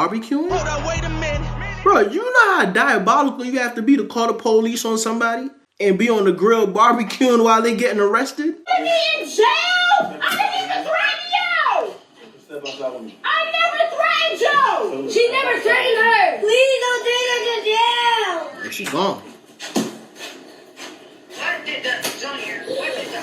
barbecuing? Hold on, wait a minute. Bro, you know how diabolical you have to be to call the police on somebody and be on the grill barbecuing while they getting arrested? Put me in jail! I didn't even threaten you! Step outside with me. I never threatened you! She never threatened her! Please don't take her to jail! And she's gone. What did the junior? What did the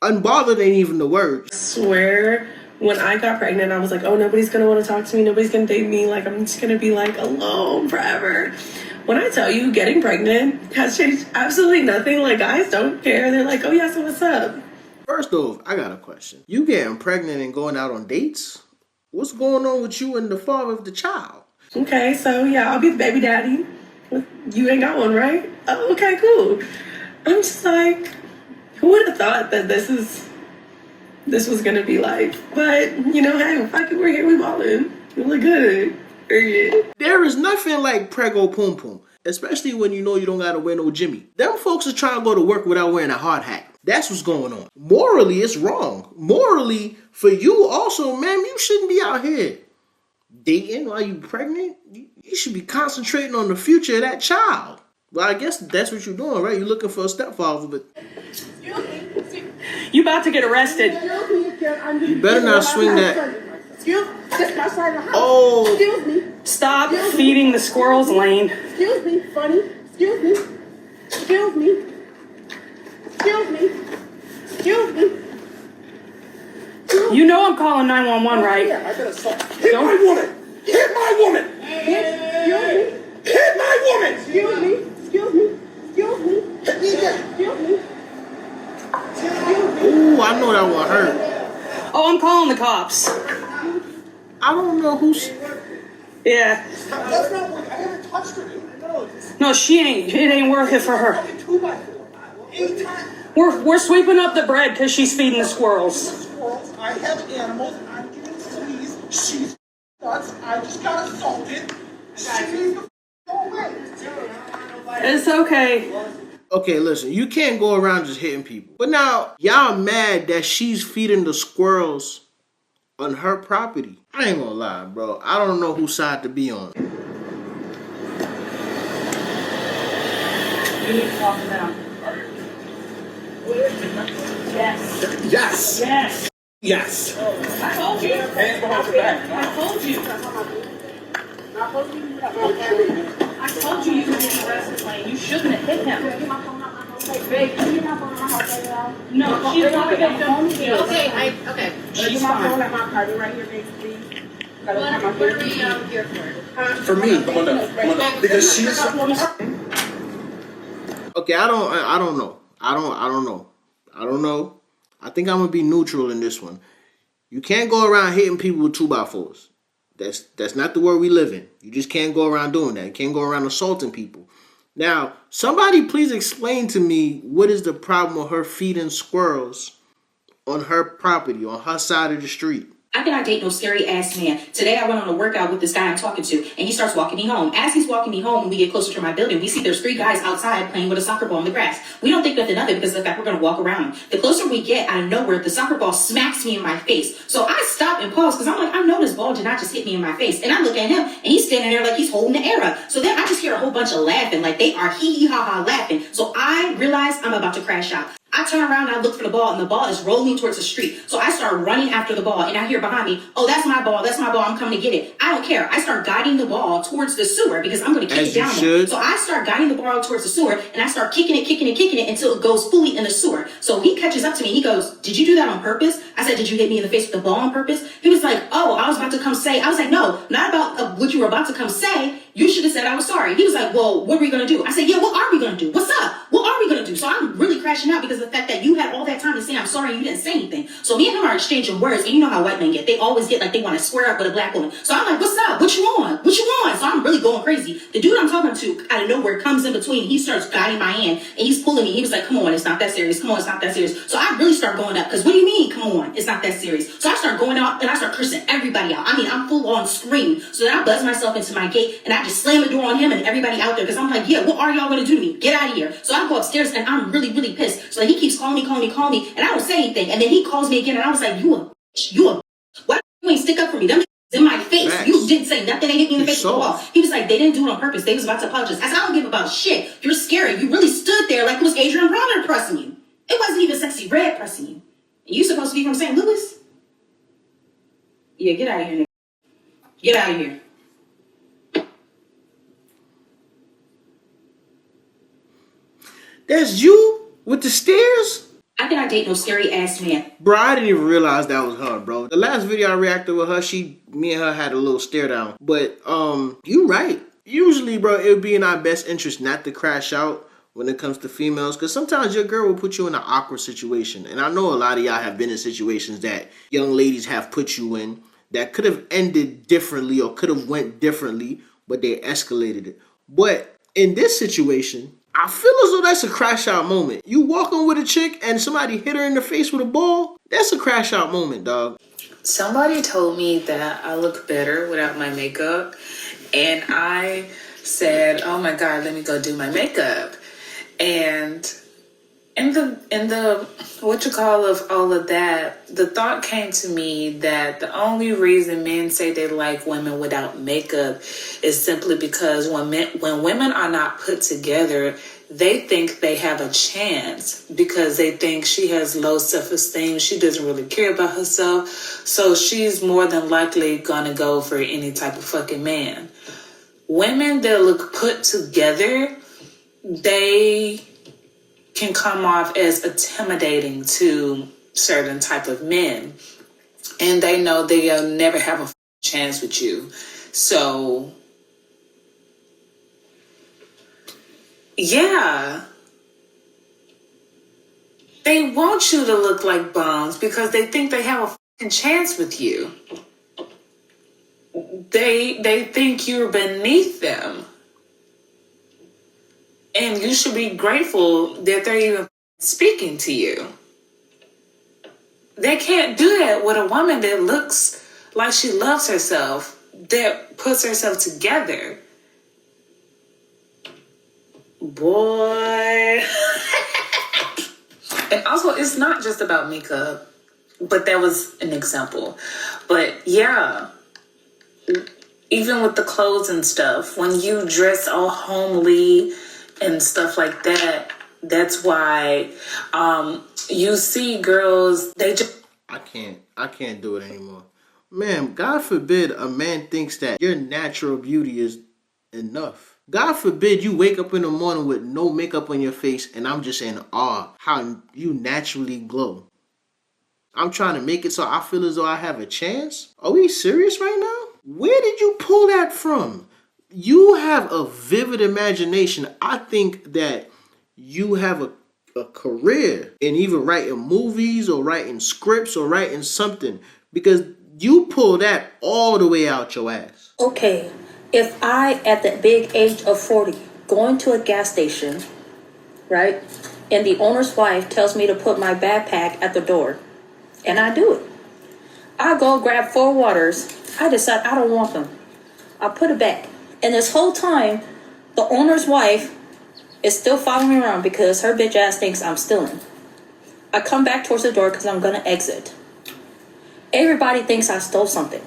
Unbothered ain't even the word. I swear, when I got pregnant, I was like, oh, nobody's gonna want to talk to me. Nobody's gonna date me. Like, I'm just gonna be like alone forever. When I tell you getting pregnant has changed absolutely nothing. Like, guys don't care. They're like, oh yeah, so what's up? First off, I got a question. You getting pregnant and going out on dates? What's going on with you and the father of the child? Okay, so yeah, I'll be the baby daddy. You ain't got one, right? Oh, okay, cool. I'm just like, who would have thought that this was gonna be like? But you know, hey, fuck it, we're here, we ballin'. We look good. Period. There is nothing like prego pum pum, especially when you know you don't gotta wear no Jimmy. Them folks are trying to go to work without wearing a hard hat. That's what's going on. Morally, it's wrong. Morally, for you also, man, you shouldn't be out here dating while you pregnant. You should be concentrating on the future of that child. Well, I guess that's what you're doing, right? You're looking for a stepfather, but You about to get arrested. you better not swing that. Excuse me, this my side of the house. Oh. Excuse me. Stop feeding the squirrels, Lane. Excuse me, funny. Excuse me. Excuse me. Excuse me. Excuse me. You know I'm calling 911, right? Yeah, I got assault. Hit my woman! Hit my woman! Excuse me. Hit my woman! Excuse me. Excuse me. Excuse me. Hit me again. Excuse me. Excuse me. Ooh, I know that one hurt. Oh, I'm calling the cops. I don't know who's... Yeah. That's not working. I haven't touched her. No, she ain't. It ain't worth it for her. 2x4. 8 times. We're sweeping up the bread because she's feeding the squirrels. Squirrels. I have animals. I'm giving fleas. She's nuts. I just got assaulted. She needs to go away. It's okay. Okay, listen, you can't go around just hitting people. But now, y'all mad that she's feeding the squirrels on her property. I ain't gonna lie, bro. I don't know whose side to be on. You need to talk to them. Yes. Yes. Yes. Yes. I told you. Hands behind your back. I told you. I told you you were getting arrested, Lane. You shouldn't have hit him. No, she's not a victim. Okay. She's fine. What are we here for? For me, come on up. Because she's... Okay, I don't know. I don't know. I think I'm gonna be neutral in this one. You can't go around hitting people with 2x4s. That's not the world we live in. You just can't go around doing that. You can't go around assaulting people. Now, somebody please explain to me what is the problem with her feeding squirrels on her property, on her side of the street. I cannot date no scary ass man. Today I went on a workout with this guy I'm talking to, and he starts walking me home. As he's walking me home and we get closer to my building, we see there's 3 guys outside playing with a soccer ball on the grass. We don't think nothing of it because of the fact we're going to walk around. The closer we get, out of nowhere, the soccer ball smacks me in my face. So I stop and pause because I'm like, I know this ball did not just hit me in my face. And I look at him, and he's standing there like he's holding the air up. So then I just hear a whole bunch of laughing, like they are hee hee ha ha laughing. So I realize I'm about to crash out. I turn around and I look for the ball, and the ball is rolling towards the street. So I start running after the ball, and I hear behind me, oh, that's my ball, I'm coming to get it. I don't care. I start guiding the ball towards the sewer because I'm going to kick it down there. So I start guiding the ball towards the sewer, and I start kicking it until it goes fully in the sewer. So he catches up to me. He goes, did you do that on purpose? I said, did you hit me in the face with the ball on purpose? He was like, oh, I was about to come say. I was like, no, not about what you were about to come say. You should have said I was sorry. He was like, well, what are we going to do? I said, yeah, what are we going to do? What's up? What are we going to do? So I'm really crashing out because of the fact that you had all that time to say I'm sorry and you didn't say anything. So me and him are exchanging words, and you know how white men get. They always get like they want to square up with a black woman. So I'm like, what's up? What you want? What you want? So I'm really going crazy. The dude I'm talking to out of nowhere comes in between. He starts guiding my hand, and he's pulling me. He was like, come on, it's not that serious. Come on, it's not that serious. So I really start going up because what do you mean, come on, it's not that serious? So I start going out and I start cursing everybody out. I mean, I'm full on scream. So then I buzz myself into my gate and I just slam the door on him and everybody out there because I'm like, yeah, what are y'all going to do to me? Get out of here. So I go upstairs and I'm really, really pissed. So he keeps calling me, and I don't say anything. And then he calls me again and I was like, you a bitch. Why you ain't stick up for me? Them In my face. Facts. You didn't say nothing. They hit me in the face with the saw. wall. He was like, they didn't do it on purpose. They was about to apologize. I said, I don't give about shit. You're scary. You really stood there like it was Adrian Bronner pressing you. It wasn't even Sexy Red pressing you. And you supposed to be from St. Louis? Yeah, get out of here, nigga. Get out of here. That's you with the stairs? I cannot date no scary ass man. Bro, I didn't even realize that was her, bro. The last video I reacted with her, me and her had a little stare down. But, you right. Usually, bro, it would be in our best interest not to crash out when it comes to females. Because sometimes your girl will put you in an awkward situation. And I know a lot of y'all have been in situations that young ladies have put you in that could have ended differently or could have went differently, but they escalated it. But in this situation, I feel as though that's a crash out moment. You walking with a chick and somebody hit her in the face with a ball, that's a crash out moment, dog. Somebody told me that I look better without my makeup, and I said, oh my God, let me go do my makeup. And in the what you call of all of that, the thought came to me that the only reason men say they like women without makeup is simply because when women are not put together, they think they have a chance because they think she has low self-esteem. She doesn't really care about herself. So she's more than likely gonna go for any type of fucking man. Women that look put together, they can come off as intimidating to certain type of men. And they know they'll never have a chance with you. So, yeah. They want you to look like bums because they think they have a chance with you. They think you're beneath them. And you should be grateful that they're even speaking to you. They can't do that with a woman that looks like she loves herself, that puts herself together. Boy. And also, it's not just about makeup, but that was an example. But yeah, even with the clothes and stuff, when you dress all homely and stuff like that, that's why you see girls, they just... I can't do it anymore. Man, God forbid a man thinks that your natural beauty is enough. God forbid you wake up in the morning with no makeup on your face and I'm just in awe how you naturally glow. I'm trying to make it so I feel as though I have a chance? Are we serious right now? Where did you pull that from? You have a vivid imagination. I think that you have a career in either writing movies or writing scripts or writing something because you pull that all the way out your ass. Okay, if I, at the big age of 40, go into a gas station, right, and the owner's wife tells me to put my backpack at the door, and I do it. I go grab 4 waters. I decide I don't want them. I put it back. And this whole time, the owner's wife is still following me around because her bitch ass thinks I'm stealing. I come back towards the door because I'm going to exit. Everybody thinks I stole something.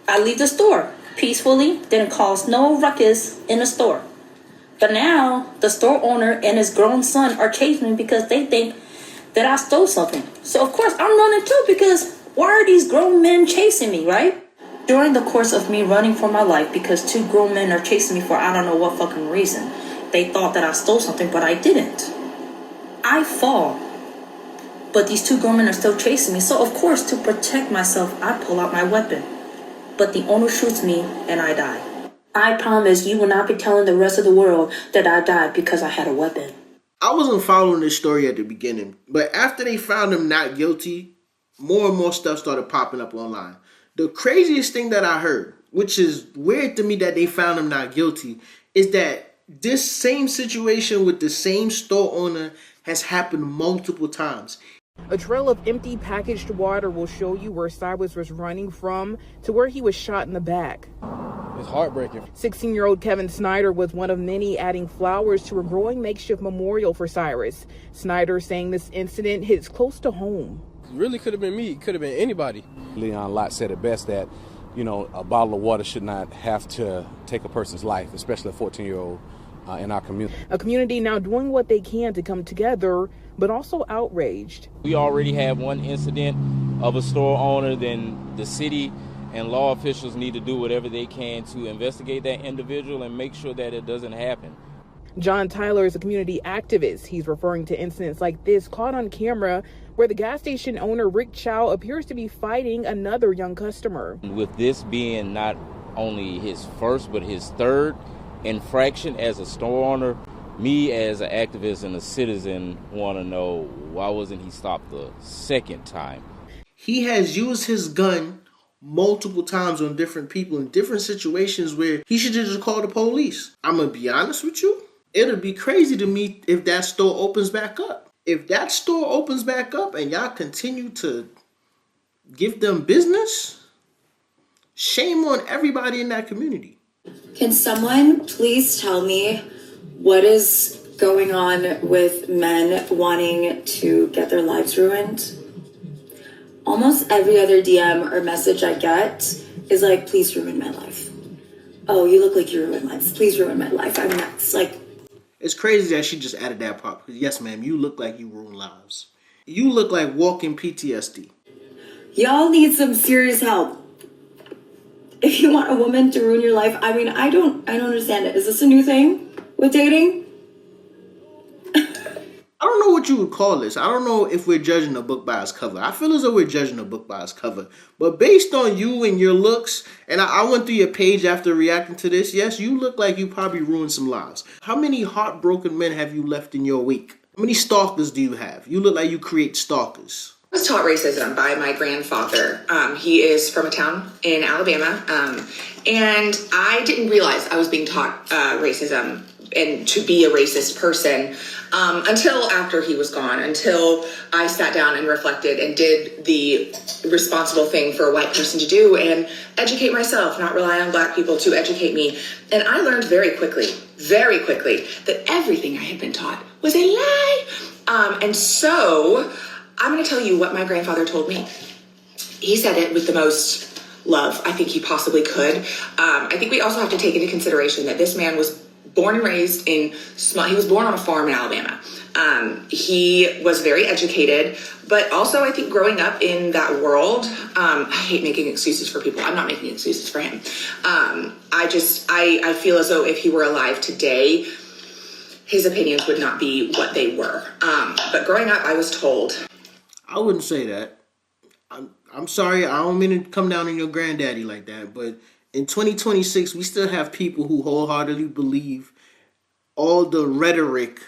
I leave the store peacefully, didn't cause no ruckus in the store. But now, the store owner and his grown son are chasing me because they think that I stole something. So of course, I'm running too because why are these grown men chasing me, right? During the course of me running for my life, because 2 grown men are chasing me for I don't know what fucking reason, they thought that I stole something, but I didn't. I fall. But these 2 grown men are still chasing me, so of course, to protect myself, I pull out my weapon. But the owner shoots me, and I die. I promise you will not be telling the rest of the world that I died because I had a weapon. I wasn't following this story at the beginning, but after they found him not guilty, more and more stuff started popping up online. The craziest thing that I heard, which is weird to me that they found him not guilty, is that this same situation with the same store owner has happened multiple times. A trail of empty packaged water will show you where Cyrus was running from to where he was shot in the back. It's heartbreaking. 16-year-old Kevin Snyder was one of many adding flowers to a growing makeshift memorial for Cyrus. Snyder saying this incident hits close to home. It really could have been me. It could have been anybody. Leon Lott said it best that, a bottle of water should not have to take a person's life, especially a 14-year-old in our community. A community now doing what they can to come together, but also outraged. We already have one incident of a store owner, then the city and law officials need to do whatever they can to investigate that individual and make sure that it doesn't happen. John Tyler is a community activist. He's referring to incidents like this caught on camera where the gas station owner Rick Chow appears to be fighting another young customer. With this being not only his first but his third infraction as a store owner, me as an activist and a citizen want to know, why wasn't he stopped the second time? He has used his gun multiple times on different people in different situations where he should have just called the police. I'm going to be honest with you. It'll be crazy to me if that store opens back up. If that store opens back up and y'all continue to give them business, shame on everybody in that community. Can someone please tell me what is going on with men wanting to get their lives ruined? Almost every other DM or message I get is like, please ruin my life. Oh, you look like you ruined my life. Please ruin my life. I'm nuts. It's crazy that she just added that part. Yes, ma'am, you look like you ruin lives. You look like walking PTSD. Y'all need some serious help. If you want a woman to ruin your life, I don't understand it. Is this a new thing with dating? I don't know what you would call this. I don't know if we're judging a book by its cover. I feel as though we're judging a book by its cover. But based on you and your looks, and I went through your page after reacting to this, yes, you look like you probably ruined some lives. How many heartbroken men have you left in your wake? How many stalkers do you have? You look like you create stalkers. I was taught racism by my grandfather. He is from a town in Alabama, and I didn't realize I was being taught racism and to be a racist person until after he was gone, until I sat down and reflected and did the responsible thing for a white person to do and educate myself, not rely on black people to educate me. And I learned very quickly, that everything I had been taught was a lie. And so I'm going to tell you what my grandfather told me. He said it with the most love I think he possibly could. I think we also have to take into consideration that this man was born and raised he was born on a farm in Alabama. He was very educated, but also I think growing up in that world, I hate making excuses for people. I'm not making excuses for him. I feel as though if he were alive today, his opinions would not be what they were. But growing up, I was told. I wouldn't say that. I'm sorry. I don't mean to come down on your granddaddy like that, but in 2026, we still have people who wholeheartedly believe all the rhetoric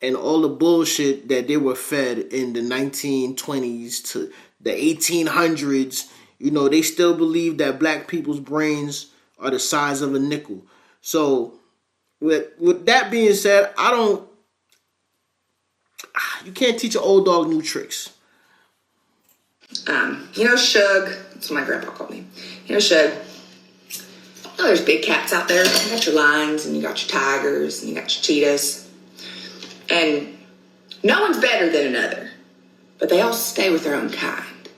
and all the bullshit that they were fed in the 1920s to the 1800s. They still believe that black people's brains are the size of a nickel. So with that being said, you can't teach an old dog new tricks. Shug, that's what my grandpa called me. Shug. There's big cats out there. You got your lions and you got your tigers and you got your cheetahs. And no one's better than another, but they all stay with their own kind.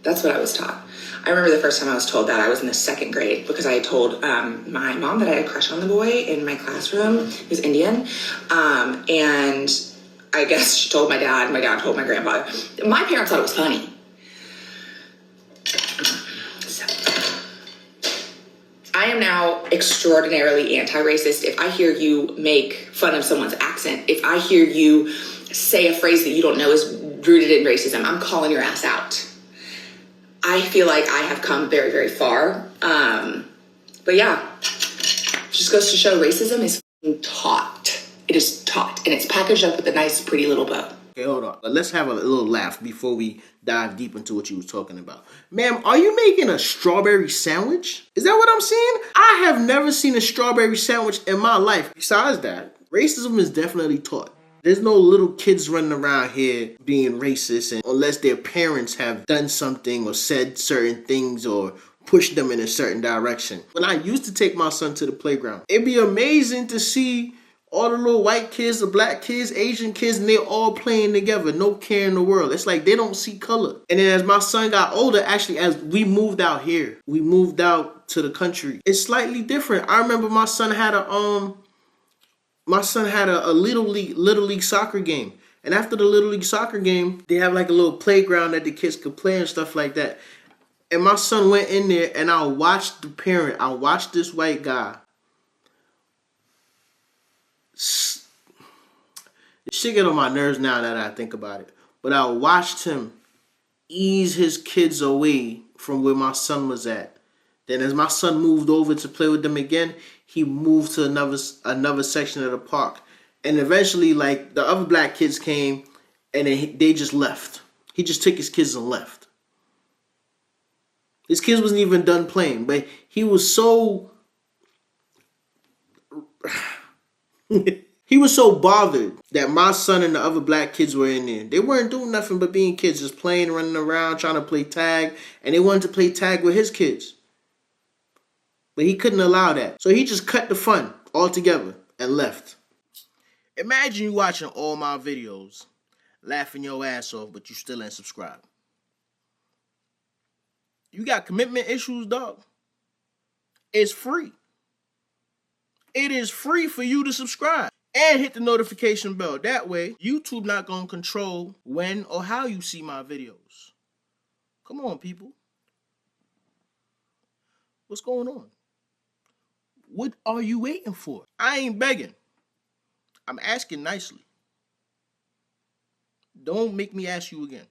That's what I was taught. I remember the first time I was told that I was in the second grade because I had told my mom that I had a crush on the boy in my classroom. He was Indian. And I guess she told my dad. My dad told my grandfather. My parents thought it was funny. I am now extraordinarily anti-racist. If I hear you make fun of someone's accent, if I hear you say a phrase that you don't know is rooted in racism, I'm calling your ass out. I feel like I have come very, very far. But yeah, just goes to show racism is taught. It is taught, and it's packaged up with a nice, pretty little bow. Okay, hold on. Let's have a little laugh before we dive deep into what you was talking about. Ma'am, are you making a strawberry sandwich? Is that what I'm seeing? I have never seen a strawberry sandwich in my life. Besides that, racism is definitely taught. There's no little kids running around here being racist, and unless their parents have done something or said certain things or pushed them in a certain direction. When I used to take my son to the playground, it'd be amazing to see all the little white kids, the black kids, Asian kids, and they're all playing together. No care in the world. It's like they don't see color. And then as my son got older, actually, as we moved out here, we moved out to the country, it's slightly different. I remember my son had a little league soccer game. And after the little league soccer game, they have like a little playground that the kids could play and stuff like that. And my son went in there, and I watched the parent. I watched this white guy. It shit get on my nerves now that I think about it. But I watched him ease his kids away from where my son was at. Then as my son moved over to play with them again, he moved to another section of the park. And eventually, like, the other black kids came, and then they just left. He just took his kids and left. His kids wasn't even done playing, but he was so... he was so bothered that my son and the other black kids were in there. They weren't doing nothing but being kids, just playing, running around, trying to play tag, and they wanted to play tag with his kids. But he couldn't allow that. So he just cut the fun altogether and left. Imagine you watching all my videos, laughing your ass off, but you still ain't subscribed. You got commitment issues, dog? It's free. It is free for you to subscribe and hit the notification bell. That way, YouTube not going to control when or how you see my videos. Come on, people. What's going on? What are you waiting for? I ain't begging. I'm asking nicely. Don't make me ask you again.